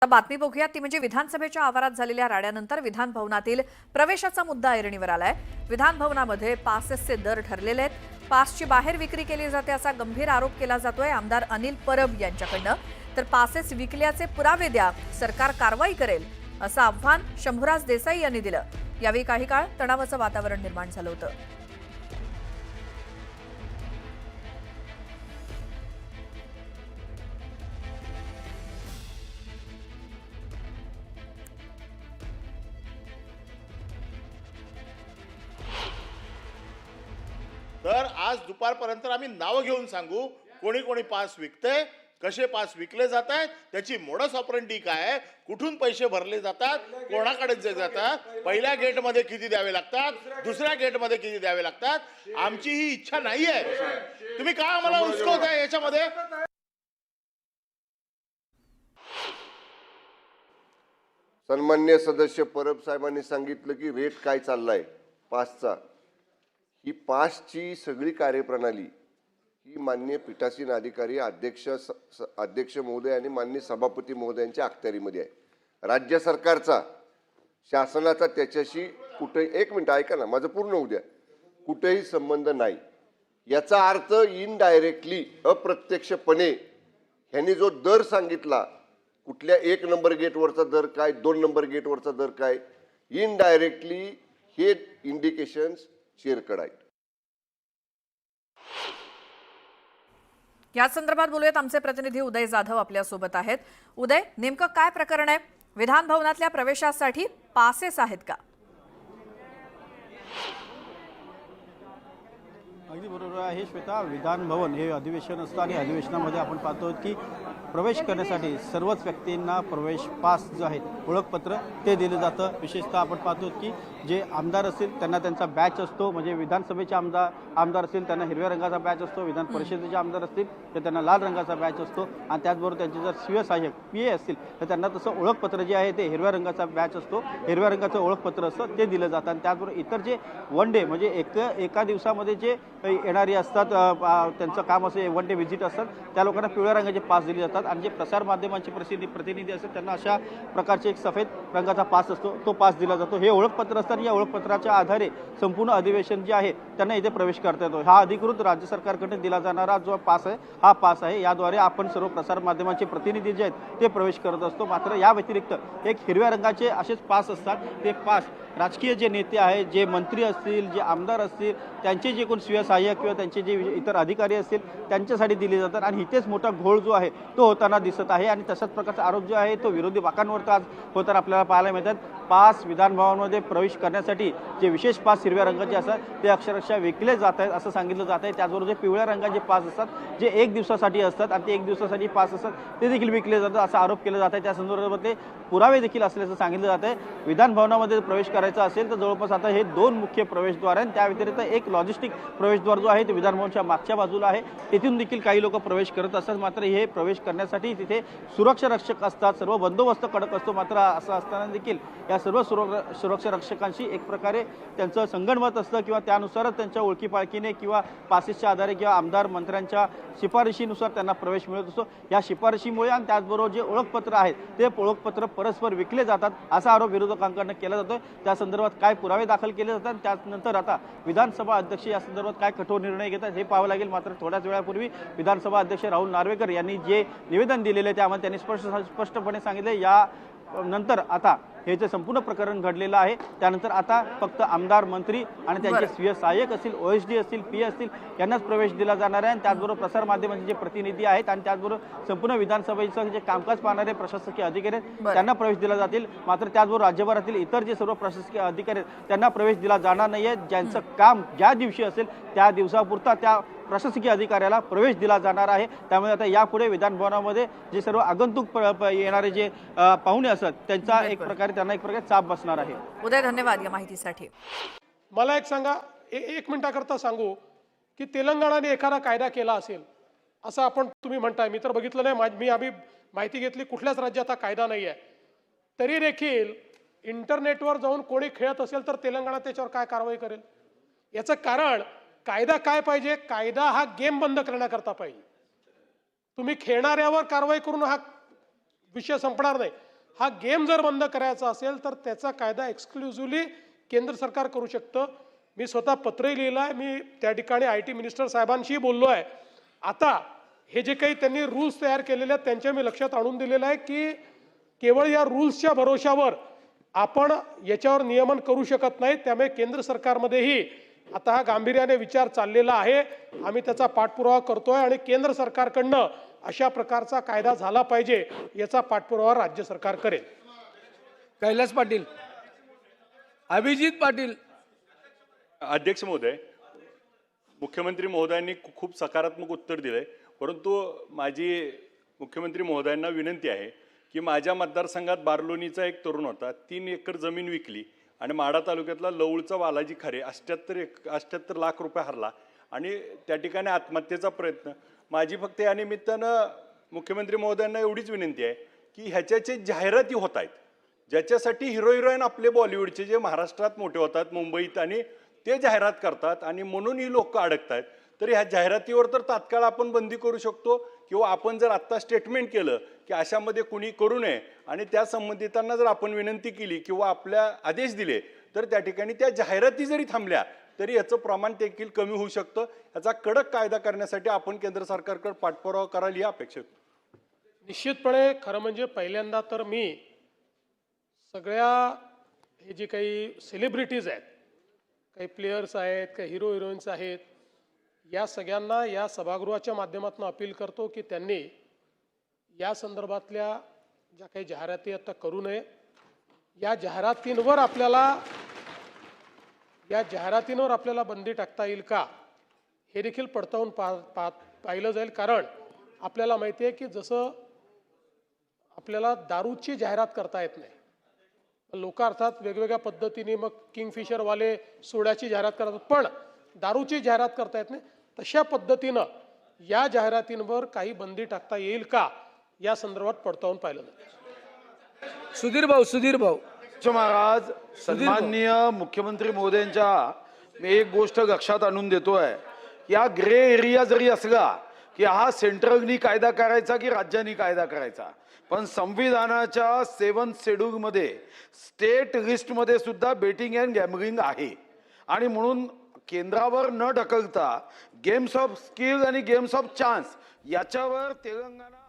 बातमी बघूया ती म्हणजे विधानसभेच्या आवारात झालेल्या राड्यानंतर विधान भवनातील प्रवेशाचा मुद्दा ऐरणीवर आलाय। विधान भवनामध्ये पासेसचे दर ठरलेले आहेत। पासची बाहेर विक्री केली जाते असा गंभीर आरोप केला जातोय आमदार अनिल परब यांच्याकडनं। तर पासेस विकल्याचे पुरावे द्या, सरकार कारवाई करेल असं आव्हान शंभूराज देसाई यांनी दिलं। यावेळी काही काळ तणावाचं वातावरण निर्माण झालं होतं। तर आज दुपारपर्यंत आम्ही नाव घेऊन सांगू कोणी कोणी पास विकते, कसे पास विकले जात आहेत, त्याची मोडस ऑपरेंडी काय आहे, कुठून पैसे भरले जातात, कोणाकडे जातात, पहिल्या गेटमध्ये किती द्यावे लागतात, दुसऱ्या गेटमध्ये किती द्यावे लागतात। आमची ही इच्छा नाहीये। तुम्ही का आम्हाला उचकवताय याच्यामध्ये? सन्मान्य सदस्य परब साहेबांनी सांगितलं की रेट काय चाललाय पासचा। ही पासची सगळी कार्यप्रणाली ही माननीय पीठासीन अधिकारी अध्यक्ष महोदय आणि माननीय सभापती महोदयांच्या अखत्यारीमध्ये आहे। राज्य सरकारचा शासनाचा त्याच्याशी कुठे एक मिनिट ऐका ना, माझं पूर्ण होऊ द्या, कुठेही संबंध नाही। याचा अर्थ इनडायरेक्टली अप्रत्यक्षपणे ह्यांनी जो दर सांगितला, कुठल्या 1 नंबर गेटवरचा दर काय, 2 नंबर गेटवरचा दर काय, इनडायरेक्टली हे इंडिकेशन्स शेअर करायचे। या संदर्भात बोलूयात, आमचे प्रतिनिधी उदय जाधव आपल्या सोबत आहेत। उदय, नेमकं काय प्रकरण आहे? विधान भवनातल्या प्रवेशासाठी पासेस आहेत का? अगदी बरोबर आहे श्वेता। विधान भवन हे अधिवेशन असतं आणि अधिवेशनामध्ये आपण पाहतो की प्रवेश करण्यासाठी सर्वच व्यक्तींना प्रवेश पास जो आहे, ओळखपत्र, ते दिलं जातं। विशेषतः आपण पाहतो की जे आमदार असतील त्यांना त्यांचा बॅच असतो, म्हणजे विधानसभेचे आमदार असतील त्यांना हिरव्या रंगाचा बॅच असतो, विधान परिषदेचे आमदार असतील तर त्यांना लाल रंगाचा बॅच असतो, आणि त्याचबरोबर त्यांचे जर स्वीय सहाय्यक PA असतील तर त्यांना तसं ओळखपत्र जे आहे ते हिरव्या रंगाचा बॅच असतो, हिरव्या रंगाचं ओळखपत्र असतं, ते दिलं जातं। आणि त्याचबरोबर इतर जे वन डे म्हणजे एका दिवसामध्ये जे येणारी असतात, त्यांचं काम असं वन डे व्हिजिट असतात, त्या लोकांना पिवळ्या रंगाचे पास दिले जातात। आणि जे प्रसार माध्यमांचे प्रतिनिधी असतात त्यांना अशा प्रकारचे एक सफेद रंगाचा पास असतो, तो पास दिला जातो। हे ओळखपत्र असतात, या ओळखपत्राच्या आधारे संपूर्ण अधिवेशन जे आहे त्यांना इथे प्रवेश करता येतो। हा अधिकृत राज्य सरकारकडे दिला जाणारा जो पास आहे हा पास आहे, याद्वारे आपण सर्व प्रसार माध्यमांचे प्रतिनिधी जे आहेत ते प्रवेश करत असतो। मात्र या व्यतिरिक्त एक हिरव्या रंगाचे असेच पास असतात, ते पास राजकीय जे नेते आहेत, जे मंत्री असतील, जे आमदार असतील, त्यांचे जे कोण स्वीय सहाय्यक किंवा त्यांचे जे इतर अधिकारी असतील त्यांच्यासाठी दिले जातात। आणि इथेच मोठा घोळ जो आहे तो होताना दिसत आहे। आणि तशाच प्रकारचा आरोप जो आहे तो विरोधी बाकांवर आज होताना आपल्याला पाहायला मिळतात। पास विधान भवनामध्ये प्रवेश करण्यासाठी जे विशेष पास हिरव्या रंगाचे असतात ते अक्षरशः विकले जात आहेत असं सांगितलं जात आहे। त्याचबरोबर जे पिवळ्या रंगाचे पास असतात जे 1 दिवसासाठी असतात आणि ते 1 दिवसासाठी पास असतात ते देखील विकले जातात असा आरोप केला जात आहे। त्या संदर्भातले पुरावे देखील असल्याचं सांगितलं जात आहे। विधान भवनामध्ये प्रवेश करायचा असेल तर जवळपास आता हे 2 मुख्य प्रवेशद्वार आहेत, त्या व्यतिरिक्त एक लॉजिस्टिक प्रवेशद्वार जो आहे ते विधान भवनच्या मागच्या बाजूला आहे, तिथून देखील काही लोक प्रवेश करत असतात। मात्र हे प्रवेश करण्यासाठी तिथे सुरक्षा रक्षक असतात, सर्व बंदोबस्त कडक असतो। मात्र असं असताना देखील या सर्व सुरक्षा रक्षकांशी एक प्रकारे त्यांचं संगणमत असतं किंवा त्यानुसारच त्यांच्या ओळखीपाळखीने किंवा पासेसच्या आधारे किंवा आमदार मंत्र्यांच्या शिफारशीनुसार त्यांना प्रवेश मिळत असतो। या शिफारशीमुळे आणि त्याचबरोबर जे ओळखपत्र आहेत ते ओळखपत्र परस्पर विकले जातात असा आरोप विरोधकांकडून केला जातोय। त्या संदर्भात काय पुरावे दाखल केले जातात, त्यानंतर आता विधानसभा अध्यक्ष या संदर्भात काय कठोर निर्णय घेतात हे पाहावं लागेल। मात्र थोड्याच वेळापूर्वी विधानसभा अध्यक्ष राहुल नार्वेकर यांनी जे निवेदन दिलेले त्यामध्ये त्यांनी स्पष्टपणे सांगितले या नंतर आता हे जे संपूर्ण प्रकरण घडलेलं आहे त्यानंतर आता फक्त आमदार, मंत्री आणि त्यांचे स्वीय सहाय्यक असतील, OSD असतील, PA असतील यांनाच प्रवेश दिला जाणार आहे। आणि त्याचबरोबर प्रसार माध्यमांचे जे प्रतिनिधी आहेत आणि त्याचबरोबर संपूर्ण विधानसभेचं जे कामकाज पाहणारे प्रशासकीय अधिकारी आहेत त्यांना प्रवेश दिला जातील। मात्र त्याचबरोबर राज्यभरातील इतर जे सर्व प्रशासकीय अधिकारी आहेत त्यांना प्रवेश दिला जाणार नाही आहे। ज्यांचं काम ज्या दिवशी असेल त्या दिवसापुरता त्या प्रशासकीय अधिकाऱ्याला प्रवेश दिला जाणार आहे। त्यामुळे आता यापुढे विधान भवनामध्ये जे सर्व आगंतुक येणारे जे पाहुणे असतात त्यांचा एक प्रकारे त्यांना एक प्रकारे चाप बसणार आहे। उदय, धन्यवाद या माहितीसाठी। मला एक सांगा, 1 मिनिटाकरता सांगू की तेलंगणाने एखादा कायदा केला असेल असं तुम्ही म्हणताय, मी तर बघितलं नाही, मी आम्ही माहिती घेतली कुठल्याच राज्यात हा कायदा नाही आहे, तरी देखील इंटरनेटवर जाऊन कोणी खेळत असेल तर तेलंगणा त्याच्यावर काय कारवाई करेल? याचं कारण कायदा काय पाहिजे? कायदा हा गेम बंद करण्याकरता पाहिजे। तुम्ही खेळणाऱ्यावर कारवाई करून हा विषय संपणार नाही। हा गेम जर बंद करायचा असेल तर त्याचा कायदा एक्सक्लुझिव्हली केंद्र सरकार करू शकतं. मी स्वतः पत्रही लिहिलं आहे, मी त्या ठिकाणी IT मिनिस्टर साहेबांशी बोललो आहे. आता हे जे काही त्यांनी रूल्स तयार केलेले आहेत त्यांच्या मी लक्षात आणून दिलेलं आहे की केवळ या रूल्सच्या भरोशावर आपण याच्यावर नियमन करू शकत नाही. त्यामुळे केंद्र सरकारमध्येही आता हा गांभीर्याने विचार चाललेला आहे. आम्ही त्याचा पाठपुरावा करतोय आणि केंद्र सरकारकडनं अशा प्रकारचा कायदा झाला पाहिजे याचा पाठपुरावा राज्य सरकार करेल. कैलास पाटील, अभिजित पाटील. अध्यक्ष महोदय, मुख्यमंत्री महोदयांनी खूप सकारात्मक उत्तर दिलंय, परंतु माझी मुख्यमंत्री महोदयांना विनंती आहे की माझ्या मतदारसंघात बारलोणीचा एक तरुण होता, 3 एकर जमीन विकली आणि माढा तालुक्यातला लवळचा बालाजी खरे 78 लाख रुपये हरला आणि त्या ठिकाणी आत्महत्येचा प्रयत्न. माझी फक्त या निमित्तानं मुख्यमंत्री महोदयांना एवढीच विनंती आहे की ह्याच्याचे जाहिराती होत आहेत, ज्याच्यासाठी हिरो हिरोईन आपले बॉलिवूडचे जे महाराष्ट्रात मोठे होतात मुंबईत आणि ते जाहिरात करतात आणि म्हणून ही लोक अडकत आहेत. तर ह्या जाहिरातीवर तर तात्काळ आपण बंदी करू शकतो किंवा आपण जर आत्ता स्टेटमेंट केलं की अशामध्ये कुणी करू नये आणि त्या संबंधितांना जर आपण विनंती केली किंवा आपल्या आदेश दिले तर त्या ठिकाणी त्या जाहिराती जरी थांबल्या तरी याचं प्रमाण देखील कमी होऊ शकतं. याचा कडक कायदा करण्यासाठी आपण केंद्र सरकारकडे पाठपुरावा कराल ही अपेक्षा. निश्चितपणे खरं म्हणजे पहिल्यांदा तर मी सगळ्या हे जे काही सेलिब्रिटीज आहेत, काही प्लेयर्स आहेत, काही हिरो हिरोईन्स आहेत, या सगळ्यांना या सभागृहाच्या माध्यमातून अपील करतो की त्यांनी या संदर्भातल्या ज्या काही जाहिराती आता करू नये. या जाहिरातींवर आपल्याला बंदी टाकता येईल का हे देखील पडताळून पाहिलं जाईल. कारण आपल्याला माहिती आहे की जसं आपल्याला दारूची जाहिरात करता येत नाही, लोक अर्थात वेगवेगळ्या पद्धतीने मग किंगफिशरवाले सोड्याची जाहिरात करतात, पण दारूची जाहिरात करता येत नाही. तशा पद्धतीनं या जाहिरातींवर काही बंदी टाकता येईल का या संदर्भात पडताळून पाहिलं जाईल. सुधीर भाऊ. महाराज, सन्माननीय मुख्यमंत्री महोदयांच्या मी एक गोष्ट लक्षात आणून देतोय. या ग्रे एरिया जरी असला की हा सेंट्रलनी कायदा करायचा की राज्यांनी कायदा करायचा, पण संविधानाच्या 7th शेड्यूलमध्ये स्टेट लिस्टमध्ये सुद्धा बेटिंग अँड गॅमलिंग आहे. आणि म्हणून केंद्रावर न ढकलता गेम्स ऑफ स्किल आणि गेम्स ऑफ चान्स याच्यावर तेलंगणा